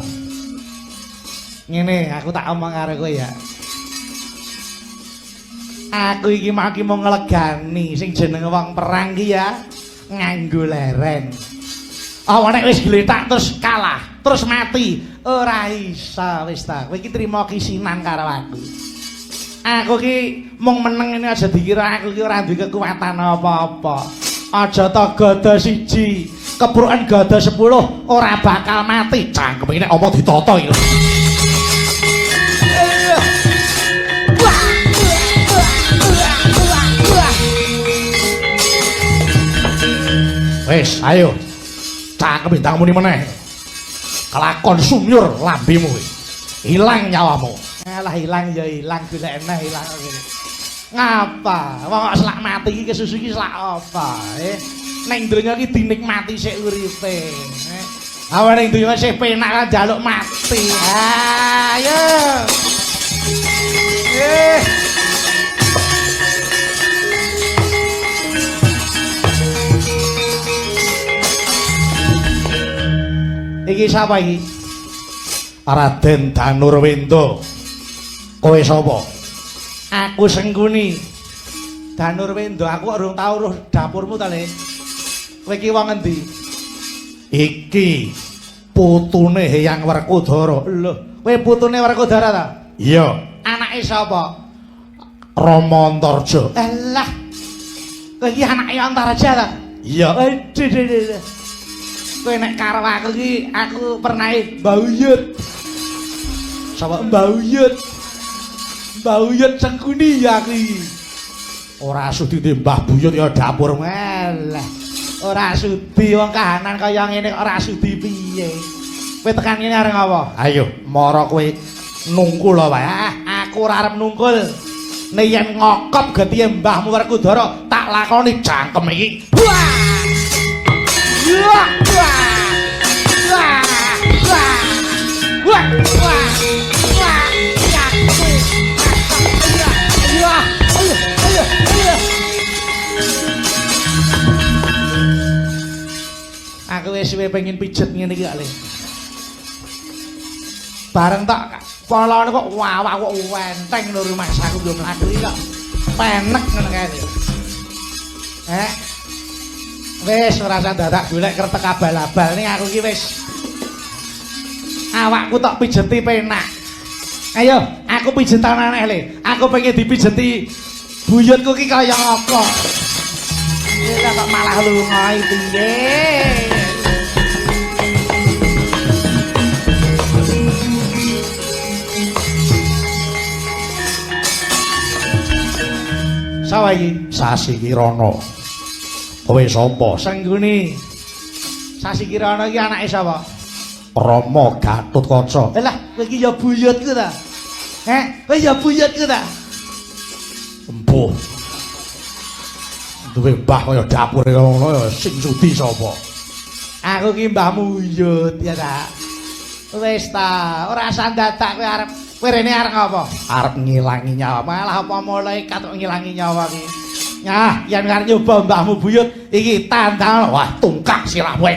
Ngene aku tak omong karo kowe ya. Aku iki mau nglegani sing jenenge wong perang ki ya nganggo leren. Apa nek wis gletak terus kalah, terus mati, ora iso wis ta. Kowe iki trima kisinan karo aku. Aku ki mung meneng ini aja dikira aku ki ora duwe kekuatan apa-apa. Aja ta gada siji, kebrukan gada 10 ora bakal mati. Cangkem iki nek apa ditata iki. Wes, ayo. Cangkem bintang muni meneh. Kelakon sunyur lambemu kuwi. Hilang nyawamu. Alah hilang ya hilang golek eneh hilang ngene. Ngapa? Wong kok selak mati iki kesusu iki selak apa? Ning donya iki dinikmati sik uripe. Awa ning donya sik penak kan njaluk mati. Ayo. Iki sapa iki? Raden Danurwenda. Kowe sapa? Aku Sengkuni. Danurwenda, aku urung tau roh dapurmu ta, Le. Kowe iki wong endi? Iki putune Hyang Werkudara. Lho, kowe putune Werkudara ta? Iya. Anake sapa? Rama Antarja. Alah. Kowe iki anake Antarja ta? Iya. Kowe nek karo aku iki aku pernah mbauyut. Sapa mbauyut? Mbauyut Sengkuni ya aku iki. Ora sudi Mbah Buyut ya dapur melah. Ora sudi wong kahanan kaya ngene kok ora sudi piye. Kowe tekan kene arep apa? Ayo, mara kowe nungkul wae. Aku ora arep nungkul. Nek yen ngokop getihe Mbahmu Werkudara tak lakoni jangkem iki. Wah! Wah! Wah! Wah! Wah! Wah! Aku wis suwe pengen pijet ngene iki kok. Bareng tak polone kok wawak kok wenteng lho rumah aku yo mlaku iki kok. Penek ngono kae. Wis ora usah dadak golek kretek abal-abal ning aku iki wis awakku tok pijeti penak. Ayo, aku pijetan aneh le. Aku pengen dipijeti buyutku ki kaya apa. Ya kok malah lunga iki nggih. Sawa iki Sasi Kirana. Kowe sapa? Sengguni. Sasi Kirana iki anake sapa? Rama Gatotkaca. Lah, kowe iki ya buyutku ta? Kowe ya buyutku ta? Empuh. Duwe mbah kaya dapur ngono ya sing sudi sapa? Aku ki mbahmu Yut ya ta. Wis ta, ora usah dadak kowe arep kowe rene arep apa? Arep ngilangi nyawa. Malah apa malaikat kok ngilangi nyawa ki. Nah, yen arep nyoba mbahmu buyut iki tandang wah tungkak sirahmu.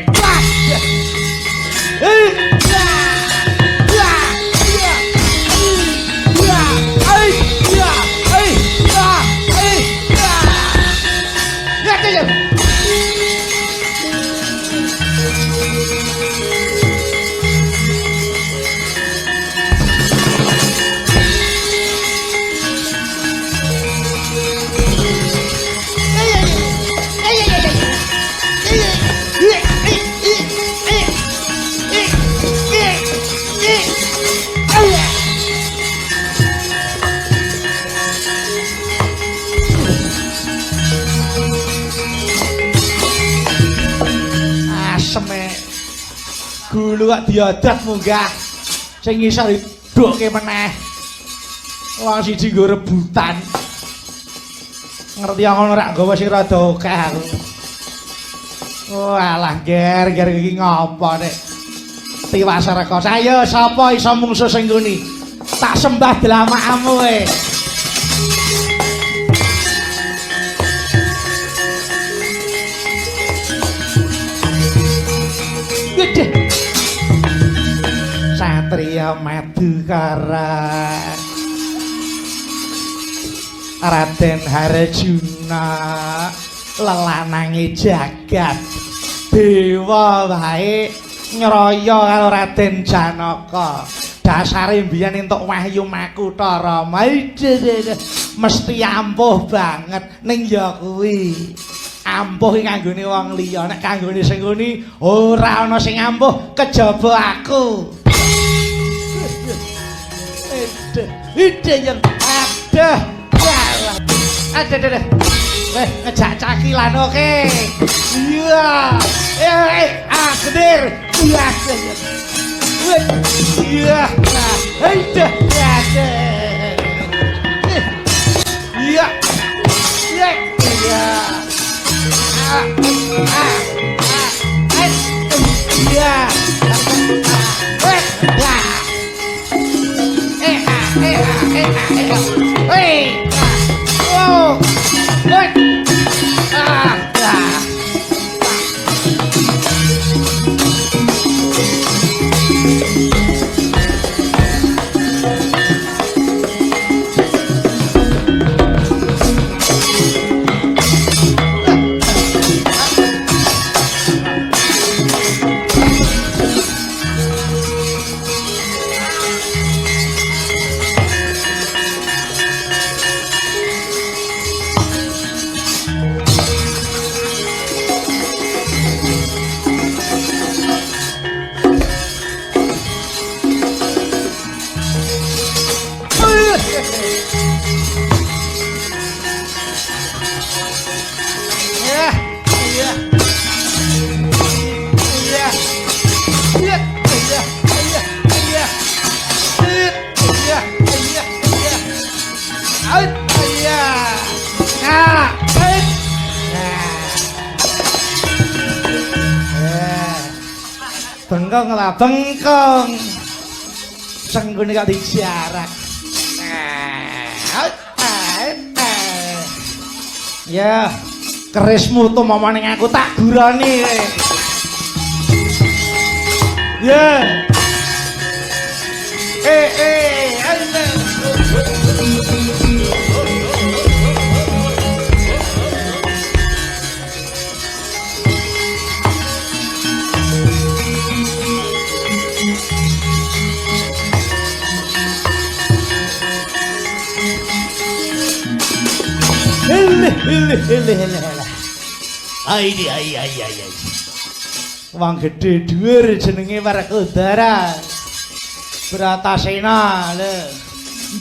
Gulu kok diodat munggah sing iso didukke meneh wong siji nggo rebutan ngerti ngono rak nggawa sing rada akeh aku walah ger iki ngopo nek tiwas reka ayo sapa iso mungsuh sing ngene tak sembah dlamakamu kowe gede Satria Madukara Raden Harjuna lelanange jagat dewa wae nyraya karo Raden Janaka dasare mbiyen entuk wahyu Makutha Rama mesti ampuh banget ning ya kuwi ampuh iki kanggone wong liya nek kanggone sing ngene ora ana sing ampuh kejaba aku ide yang ada ngejak cakilan oke iya geder iya iya ide iya iya iya bengkong lah bengkong senggune kok dijarak ya kerismu tuh mama ning aku tak gurani Ya. Ai. Wong gedhe dhuwur jenenge Werkudara. Bratasena lho.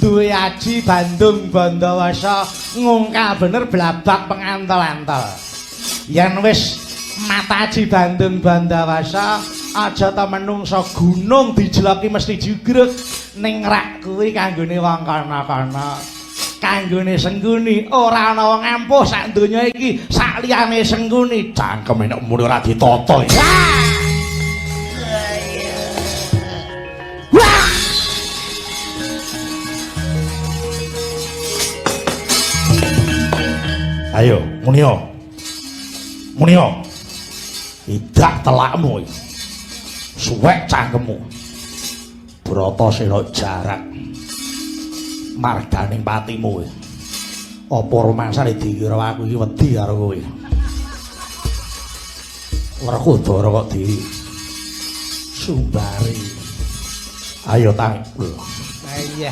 Duwe aji Bandung Bandawasa ngungkal bener blabak pengantel-antel. Yen wis mata aji Bandung Bandawasa aja ta menungsa gunung dijeloki mesti jugruk ning rak kuwi kanggone wong kana-kana. Kanggone Sengguni ora ana wong ampuh sak donya iki sak liyane Sengguni cangkeme nek muni ora ditata. Ayo, Munio. Idak telakmu. Suwek cangkemmu. Bratasena jarak. Marganing patimu. Apa rumangsane dikira aku iki wedi karo kowe. Werkudara kok di Sumbari. Ayo tang. Iya.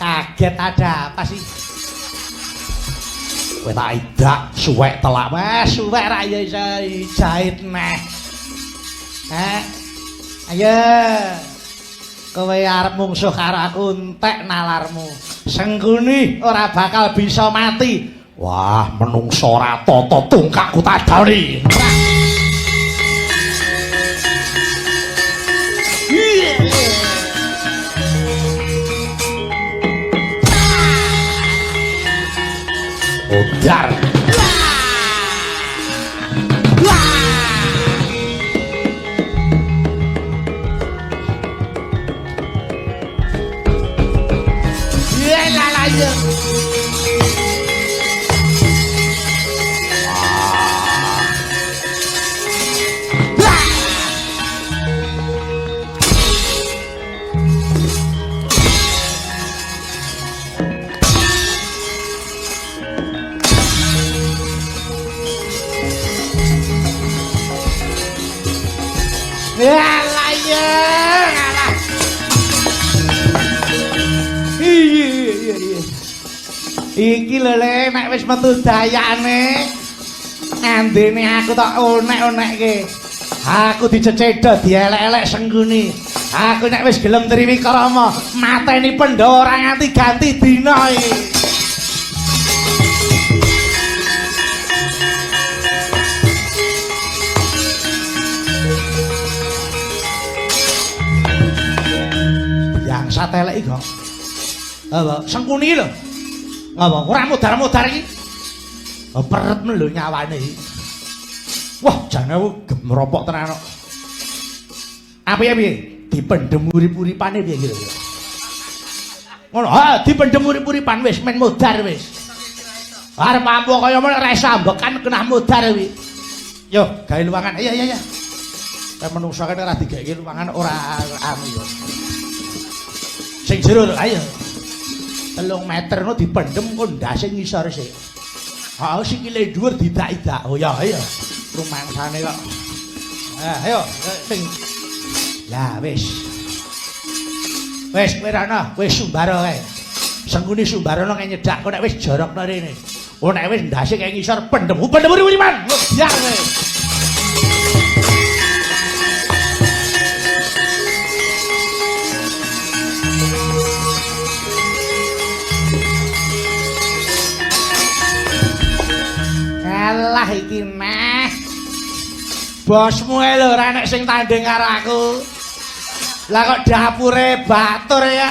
Kaget ada apa sih? Kowe tak idak suwek telak. Wes suwek ra ya iso jahit neh. Ayo. Kowe arep mungsuh karo aku entek nalarmu. Sengguni ora bakal bisa mati. Wah, menungso ora tata tungkakku tak dawani. Odar. Iki lho Le, nek wis metu dayane ngandene aku tak onek-onekke. Aku dicecedo dielek-elek Sengguni. Aku nek wis gelem Triwikrama mateni Pandhawa nganti ganti dina iki. Yang satelek iki kok. Apa Sengguni lho. Ngapa ora mudar-mudar iki? Peret lho nyawane iki. Wah, jane gemropok tenan kok. Apa ya piye? Dipendhem urip-uripane piye kira-kira? Ngono, ha dipendhem urip-uripan wis men mudar wis. Arep ampuh kaya men ora sambekan kena mudar kuwi. Yo, gawe luwangan. Iya. Kayak menungso kene ora digawe luwangan ora anu yo. Sing jero lho, ayo. 3 meter no dipendhem kok ndase ngisor sik. Ha sikile dhuwur didak-idak. Oh ya, ayo. Rumangsane kok. Ayo sing. Lah wis. Wis kowe rana, wis Sumbara kae. Sengguni Sumbarana kae nyedak kok nek wis jorokno rene. Oh nek wis ndase kae ngisor pendhem uriman. Ya wis. Alah iki meh. Bosmu lho ora nek sing tanding karo aku. Lah kok dapure batur ya.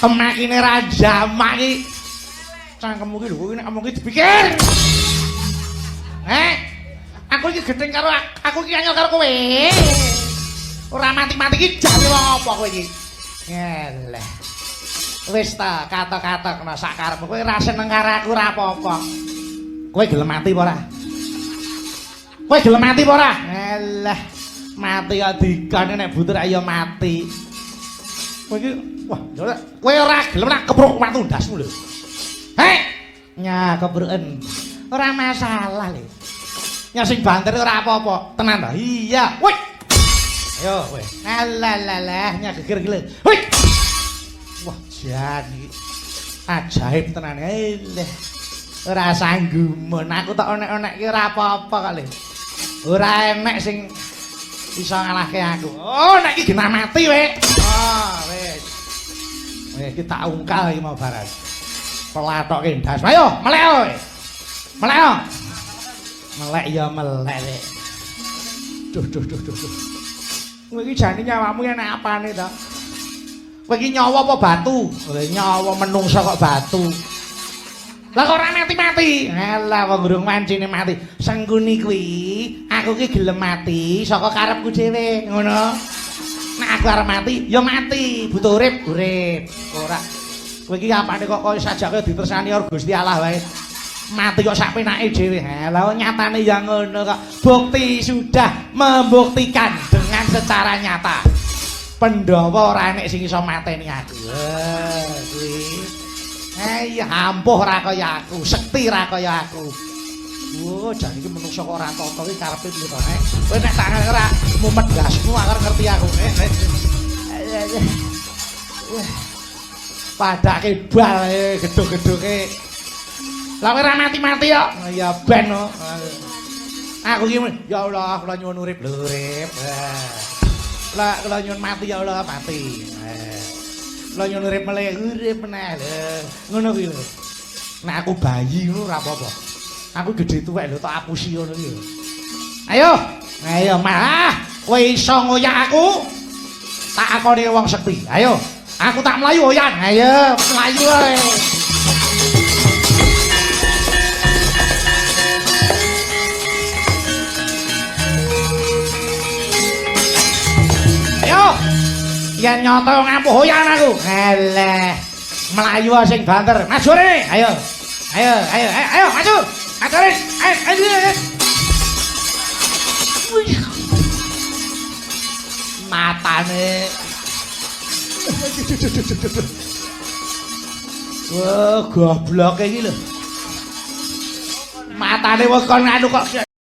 Kemakine ra jamak iki. Cangkemmu iki lho kowe nek ngomong iki dipikir. Aku iki gething karo aku iki anyel karo kowe. Ora mati-mati iki jane wong apa kowe iki? Ngeleh. Wis ta kata-kata kena sak karepmu kowe ra seneng karo aku ora apa-apa. Kowe gelem mati apa ora? Kowe gelem mati apa ora? Alah. Mati kok dikon nek butuh ayo mati. Kowe iki wah, kowe ora gelem nak kepruk watu ndasmu lho. Hei, nya kebruken. Ora masalah lho. Nya sing banter ora apa-apa, tenan ta? Iya. Woi. Ayo kowe. Alalah, nya geger iki lho. Woi. Wah, jan iki. Ajaib tenan. Leh. Ora sanggumun. Aku tak onek-onek ki ora apa-apa kok lho. Ora enek sing iso ngalahke aku. Oh, nek iki genah mati we. Oh, wis. Wis iki tak ungkal iki mau barang. Pelatoke ndas. Ayo, melek kowe. Melek yo. Melek ya melek rek. Duh. Kowe iki jane nyawamu enek apane to? Kowe iki nyawa apa batu? Nyawa menungsa kok batu. Lah kok ora mati-mati? Alah wong durung mancine mati. Sengguni kuwi, aku ki gelem mati saka karepku dhewe, ngono. Nek aku arep mati, ya mati. Butuh urip. Ora. Kowe iki apane kok koyo sajake ditersani karo Gusti Allah wae. Mati kok sak penake dhewe. Lah nyatane ya ngono kok. Bukti sudah membuktikan dengan secara nyata. Pandhawa ora enek sing iso mateni aku. Kuwi. Ya ampuh ra kaya aku, sekti ra kaya aku. Oh, jan iki menungso kok ora tata iki karepe piye to, Nek? Kowe nek tangan ora mumet gasmu akan ngerti aku, Nek. Padake bal gedhog-gedhoge. Lah kowe ora mati-mati kok. Ya ben kok. Aku iki ya Allah, kula nyuwun urip lho, urip. Lah kula nyuwun mati ya Allah, mati. Lah nyuwun urip meneh lho. Ngono kuwi lho. Nek aku bayi ngono ora apa-apa. Aku gedhe tuwek lho tak apusi ngono iki lho. Ayo mah. Kowe iso ngoyak aku. Tak akoni wong sekti. Ayo. Aku tak mlayu oyan. Ayo, mlayu ae. Ayo. Yen nyoto ngampuh hoyan aku. Eleh. Melayu sing banter. Maju rene. Ayo, maju. Ajarin. Ayo. Matane. Wah, goblok iki lho. Matane wis kon anu kok